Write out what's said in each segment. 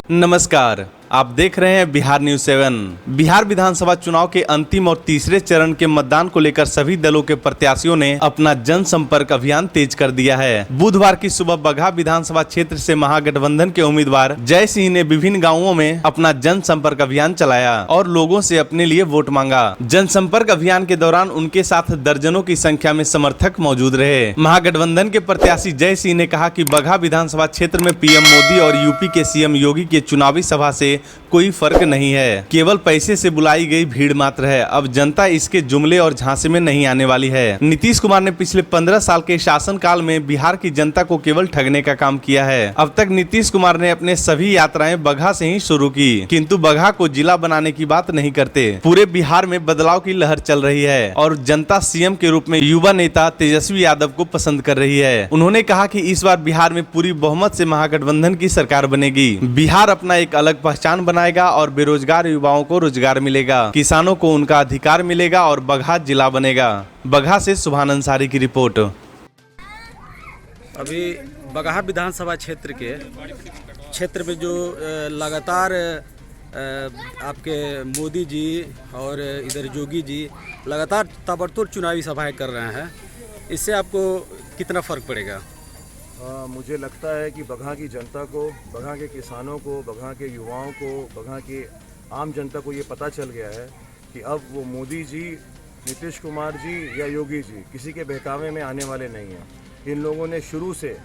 नमस्कार, आप देख रहे हैं बिहार न्यूज 7। बिहार विधानसभा चुनाव के अंतिम और तीसरे चरण के मतदान को लेकर सभी दलों के प्रत्याशियों ने अपना जनसंपर्क अभियान तेज कर दिया है। बुधवार की सुबह बगहा विधानसभा क्षेत्र से महागठबंधन के उम्मीदवार जय सिंह ने विभिन्न गाँवों में अपना जनसंपर्क अभियान चलाया और लोगों से अपने लिए वोट मांगा। जनसंपर्क अभियान के दौरान उनके साथ दर्जनों की संख्या में समर्थक मौजूद रहे। महागठबंधन के प्रत्याशी जय सिंह ने कहा कि बगहा विधानसभा क्षेत्र में पीएम मोदी और यूपी के सीएम योगी के चुनावी सभा से कोई फर्क नहीं है, केवल पैसे से बुलाई गई भीड़ मात्र है। अब जनता इसके जुमले और झांसे में नहीं आने वाली है। नीतीश कुमार ने पिछले 15 साल के शासनकाल में बिहार की जनता को केवल ठगने का काम किया है। अब तक नीतीश कुमार ने अपने सभी यात्राएं बगहा से ही शुरू की, किंतु बगहा को जिला बनाने की बात नहीं करते। पूरे बिहार में बदलाव की लहर चल रही है और जनता सीएम के रूप में युवा नेता तेजस्वी यादव को पसंद कर रही है। उन्होंने कहा कि इस बार बिहार में पूरी बहुमत से महागठबंधन की सरकार बनेगी। बिहार अपना एक अलग पहचान बनाएगा और बेरोजगार युवाओं को रोजगार मिलेगा, किसानों को उनका अधिकार मिलेगा और बगहा जिला बनेगा। बगहा से सुभान अंसारी की रिपोर्ट। अभी बगहा विधानसभा क्षेत्र में जो लगातार आपके मोदी जी और इधर योगी जी लगातार ताबड़तोड़ चुनावी सभाएं कर रहे हैं, इससे आपको कितना फर्क पड़ेगा? मुझे लगता है कि बगहा की जनता को, बगहा के किसानों को, बगहा के युवाओं को, बगहा की आम जनता को ये पता चल गया है कि अब वो मोदी जी, नीतीश कुमार जी या योगी जी किसी के बहकावे में आने वाले नहीं हैं। इन लोगों ने शुरू से,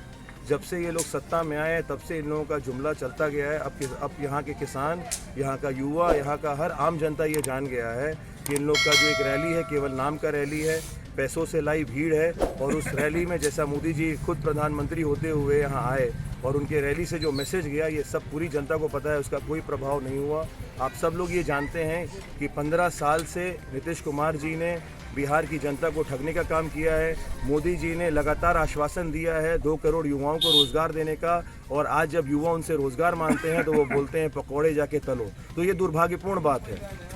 जब से ये लोग सत्ता में आए तब से इन लोगों का जुमला चलता गया है। अब यहाँ के किसान, यहाँ का युवा, यहाँ का हर आम जनता ये जान गया है कि इन लोग का जो एक रैली है केवल नाम का रैली है, पैसों से लाई भीड़ है। और उस रैली में जैसा मोदी जी खुद प्रधानमंत्री होते हुए यहाँ आए और उनके रैली से जो मैसेज गया, ये सब पूरी जनता को पता है, उसका कोई प्रभाव नहीं हुआ। आप सब लोग ये जानते हैं कि 15 साल से नीतीश कुमार जी ने बिहार की जनता को ठगने का काम किया है। मोदी जी ने लगातार आश्वासन दिया है 2 करोड़ युवाओं को रोज़गार देने का, और आज जब युवा उनसे रोज़गार मांगते हैं तो वो बोलते हैं पकौड़े जाके तलो। तो ये दुर्भाग्यपूर्ण बात है।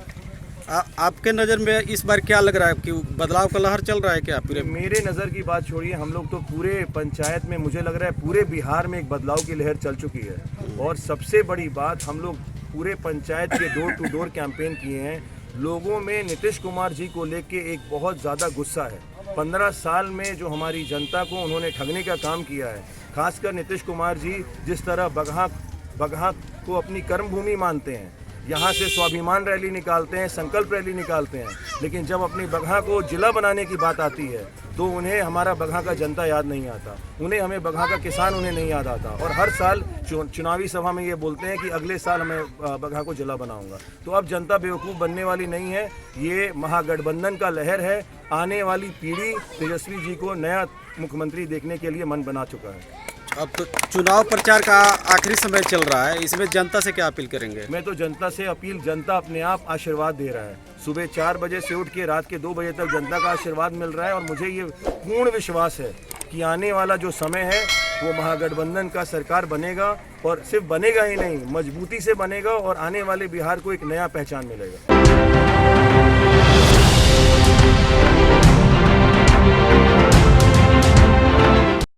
आपके नज़र में इस बार क्या लग रहा है कि बदलाव का लहर चल रहा है क्या? मेरे नज़र की बात छोड़िए, हम लोग तो पूरे पंचायत में, मुझे लग रहा है पूरे बिहार में एक बदलाव की लहर चल चुकी है। और सबसे बड़ी बात, हम लोग पूरे पंचायत के डोर टू डोर कैंपेन किए हैं। लोगों में नीतीश कुमार जी को लेके एक बहुत ज़्यादा गुस्सा है। 15 साल में जो हमारी जनता को उन्होंने ठगने का काम किया है, खासकर नीतीश कुमार जी जिस तरह बगहा को अपनी कर्मभूमि मानते हैं, यहाँ से स्वाभिमान रैली निकालते हैं, संकल्प रैली निकालते हैं, लेकिन जब अपनी बगहा को जिला बनाने की बात आती है तो उन्हें हमारा बगहा का जनता याद नहीं आता, हमें बगहा का किसान उन्हें नहीं याद आता। और हर साल चुनावी सभा में ये बोलते हैं कि अगले साल मैं बगहा को जिला बनाऊंगा। तो अब जनता बेवकूफ़ बनने वाली नहीं है। ये महागठबंधन का लहर है। आने वाली पीढ़ी तेजस्वी जी को नया मुख्यमंत्री देखने के लिए मन बना चुका है। अब तो चुनाव प्रचार का आखिरी समय चल रहा है, इसमें जनता से क्या अपील करेंगे? मैं तो जनता से अपील, जनता अपने आप आशीर्वाद दे रहा है। सुबह 4 बजे से उठ के रात के 2 बजे तक जनता का आशीर्वाद मिल रहा है। और मुझे ये पूर्ण विश्वास है कि आने वाला जो समय है वो महागठबंधन का सरकार बनेगा, और सिर्फ बनेगा ही नहीं, मजबूती से बनेगा, और आने वाले बिहार को एक नया पहचान मिलेगा।